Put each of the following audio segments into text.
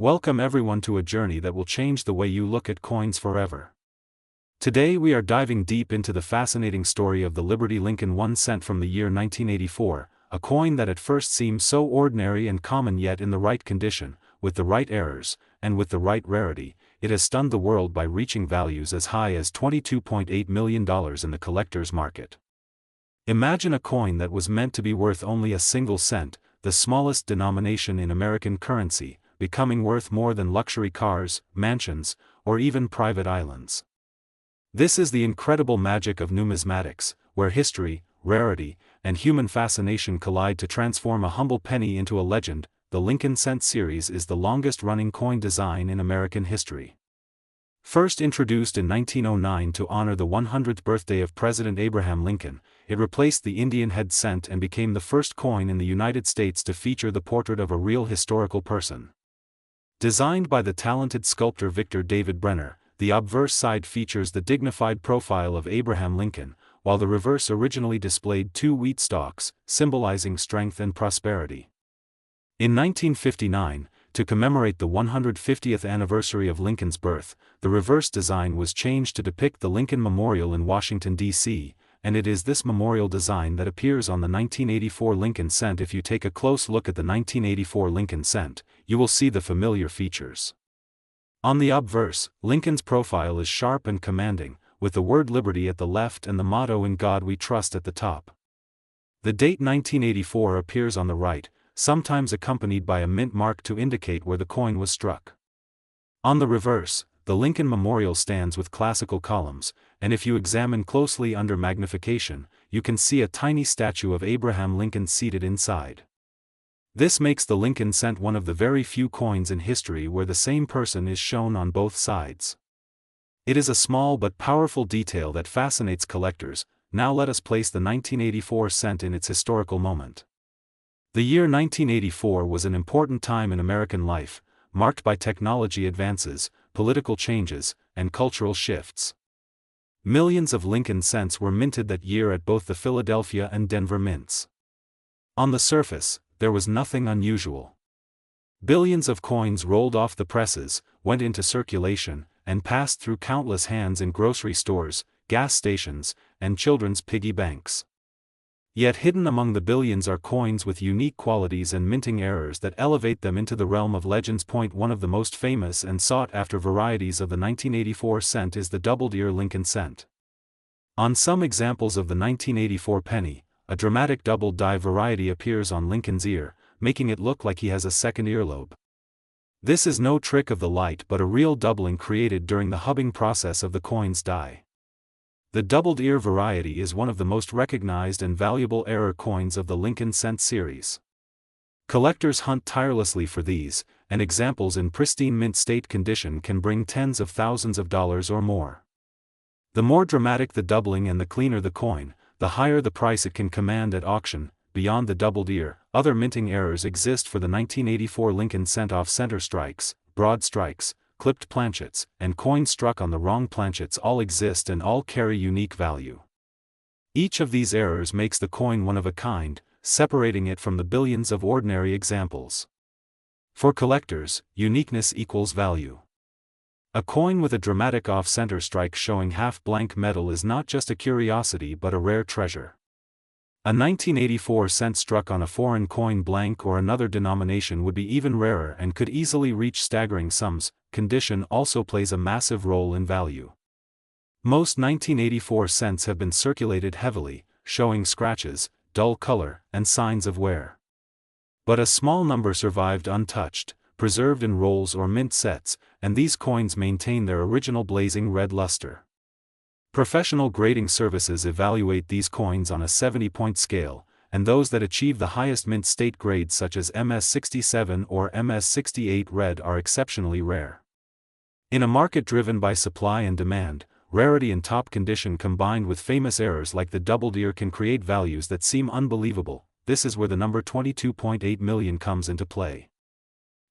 Welcome everyone to a journey that will change the way you look at coins forever. Today we are diving deep into the fascinating story of the Liberty Lincoln 1 cent from the year 1984, a coin that at first seemed so ordinary and common, yet in the right condition, with the right errors, and with the right rarity, it has stunned the world by reaching values as high as $22.8 million in the collector's market. Imagine a coin that was meant to be worth only a single cent, the smallest denomination in American currency, becoming worth more than luxury cars, mansions, or even private islands. This is the incredible magic of numismatics, where history, rarity, and human fascination collide to transform a humble penny into a legend. The Lincoln Cent series is the longest-running coin design in American history. First introduced in 1909 to honor the 100th birthday of President Abraham Lincoln, it replaced the Indian head cent and became the first coin in the United States to feature the portrait of a real historical person. Designed by the talented sculptor Victor David Brenner, the obverse side features the dignified profile of Abraham Lincoln, while the reverse originally displayed two wheat stalks, symbolizing strength and prosperity. In 1959, to commemorate the 150th anniversary of Lincoln's birth, the reverse design was changed to depict the Lincoln Memorial in Washington, D.C., and it is this memorial design that appears on the 1984 Lincoln Cent. If you take a close look at the 1984 Lincoln Cent, you will see the familiar features. On the obverse, Lincoln's profile is sharp and commanding, with the word Liberty at the left and the motto "In God We Trust" at the top. The date 1984 appears on the right, sometimes accompanied by a mint mark to indicate where the coin was struck. On the reverse, the Lincoln Memorial stands with classical columns, and if you examine closely under magnification, you can see a tiny statue of Abraham Lincoln seated inside. This makes the Lincoln Cent one of the very few coins in history where the same person is shown on both sides. It is a small but powerful detail that fascinates collectors. Now let us place the 1984 cent in its historical moment. The year 1984 was an important time in American life, marked by technology advances, political changes, and cultural shifts. Millions of Lincoln cents were minted that year at both the Philadelphia and Denver mints. On the surface, there was nothing unusual. Billions of coins rolled off the presses, went into circulation, and passed through countless hands in grocery stores, gas stations, and children's piggy banks. Yet hidden among the billions are coins with unique qualities and minting errors that elevate them into the realm of legends. One of the most famous and sought-after varieties of the 1984 cent is the doubled-ear Lincoln cent. On some examples of the 1984 penny, a dramatic double-die variety appears on Lincoln's ear, making it look like he has a second earlobe. This is no trick of the light but a real doubling created during the hubbing process of the coin's die. The doubled ear variety is one of the most recognized and valuable error coins of the Lincoln Cent series. Collectors hunt tirelessly for these, and examples in pristine mint state condition can bring tens of thousands of dollars or more. The more dramatic the doubling and the cleaner the coin, the higher the price it can command at auction. Beyond the doubled ear, other minting errors exist for the 1984 Lincoln Cent: off-center strikes, broad strikes, clipped planchets, and coins struck on the wrong planchets all exist and all carry unique value. Each of these errors makes the coin one of a kind, separating it from the billions of ordinary examples. For collectors, uniqueness equals value. A coin with a dramatic off-center strike showing half-blank metal is not just a curiosity but a rare treasure. A 1984 cent struck on a foreign coin blank or another denomination would be even rarer and could easily reach staggering sums. Condition also plays a massive role in value. Most 1984 cents have been circulated heavily, showing scratches, dull color, and signs of wear. But a small number survived untouched, preserved in rolls or mint sets, and these coins maintain their original blazing red luster. Professional grading services evaluate these coins on a 70-point scale, and those that achieve the highest mint state grades such as MS67 or MS68 red are exceptionally rare. In a market driven by supply and demand, rarity and top condition combined with famous errors like the doubled ear can create values that seem unbelievable. This is where the number 22.8 million comes into play.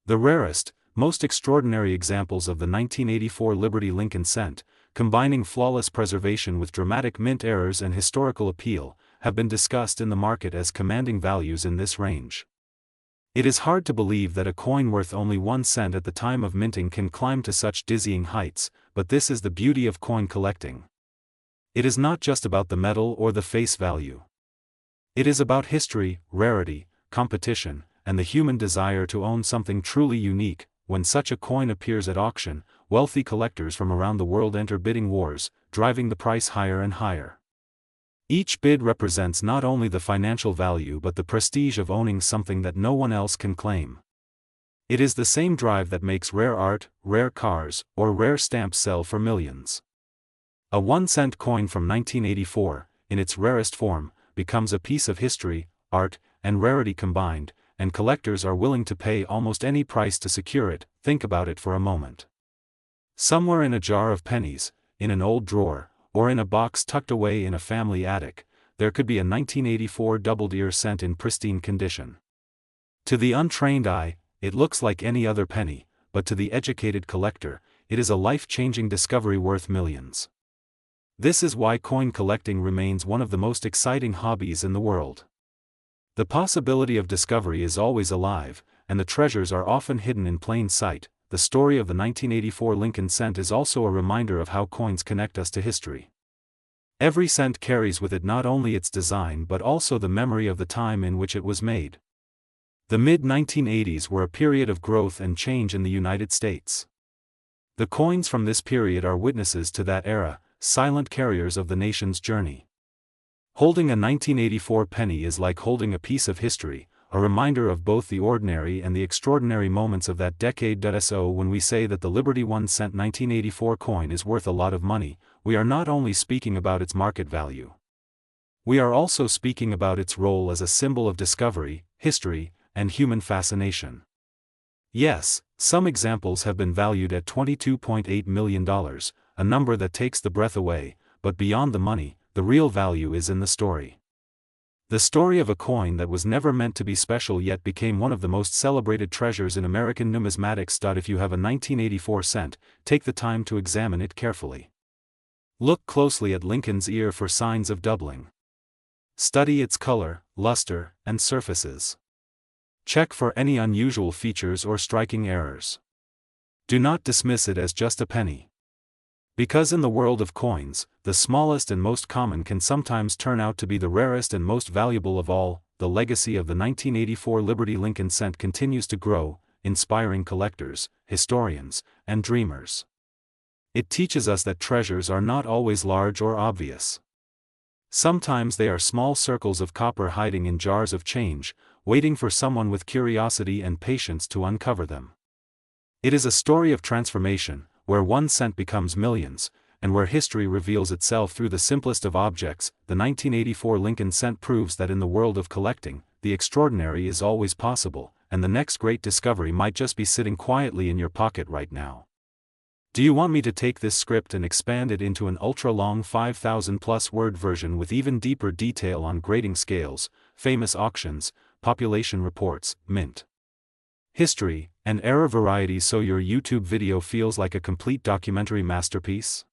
The rarest, most extraordinary examples of the 1984 Liberty Lincoln Cent, combining flawless preservation with dramatic mint errors and historical appeal, have been discussed in the market as commanding values in this range. It is hard to believe that a coin worth only 1 cent at the time of minting can climb to such dizzying heights, but this is the beauty of coin collecting. It is not just about the metal or the face value. It is about history, rarity, competition, and the human desire to own something truly unique. When such a coin appears at auction, wealthy collectors from around the world enter bidding wars, driving the price higher and higher. Each bid represents not only the financial value but the prestige of owning something that no one else can claim. It is the same drive that makes rare art, rare cars, or rare stamps sell for millions. A 1-cent coin from 1984, in its rarest form, becomes a piece of history, art, and rarity combined, and collectors are willing to pay almost any price to secure it. Think about it for a moment. Somewhere in a jar of pennies, in an old drawer, or in a box tucked away in a family attic, there could be a 1984 double-ear cent in pristine condition. To the untrained eye, it looks like any other penny, but to the educated collector, it is a life-changing discovery worth millions. This is why coin collecting remains one of the most exciting hobbies in the world. The possibility of discovery is always alive, and the treasures are often hidden in plain sight. The story of the 1984 Lincoln cent is also a reminder of how coins connect us to history. Every cent carries with it not only its design but also the memory of the time in which it was made. The mid-1980s were a period of growth and change in the United States. The coins from this period are witnesses to that era, silent carriers of the nation's journey. Holding a 1984 penny is like holding a piece of history, a reminder of both the ordinary and the extraordinary moments of that decade. So when we say that the Liberty 1-cent 1984 coin is worth a lot of money, we are not only speaking about its market value. We are also speaking about its role as a symbol of discovery, history, and human fascination. Yes, some examples have been valued at $22.8 million, a number that takes the breath away, but beyond the money, the real value is in the story. The story of a coin that was never meant to be special yet became one of the most celebrated treasures in American numismatics. If you have a 1984 cent, take the time to examine it carefully. Look closely at Lincoln's ear for signs of doubling. Study its color, luster, and surfaces. Check for any unusual features or striking errors. Do not dismiss it as just a penny. Because in the world of coins, the smallest and most common can sometimes turn out to be the rarest and most valuable of all. The legacy of the 1984 Liberty Lincoln cent continues to grow, inspiring collectors, historians, and dreamers. It teaches us that treasures are not always large or obvious. Sometimes they are small circles of copper hiding in jars of change, waiting for someone with curiosity and patience to uncover them. It is a story of transformation, where 1 cent becomes millions, and where history reveals itself through the simplest of objects. The 1984 Lincoln cent proves that in the world of collecting, the extraordinary is always possible, and the next great discovery might just be sitting quietly in your pocket right now. Do you want me to take this script and expand it into an ultra-long 5,000+ word version with even deeper detail on grading scales, famous auctions, population reports, mint history, and era varieties so your YouTube video feels like a complete documentary masterpiece?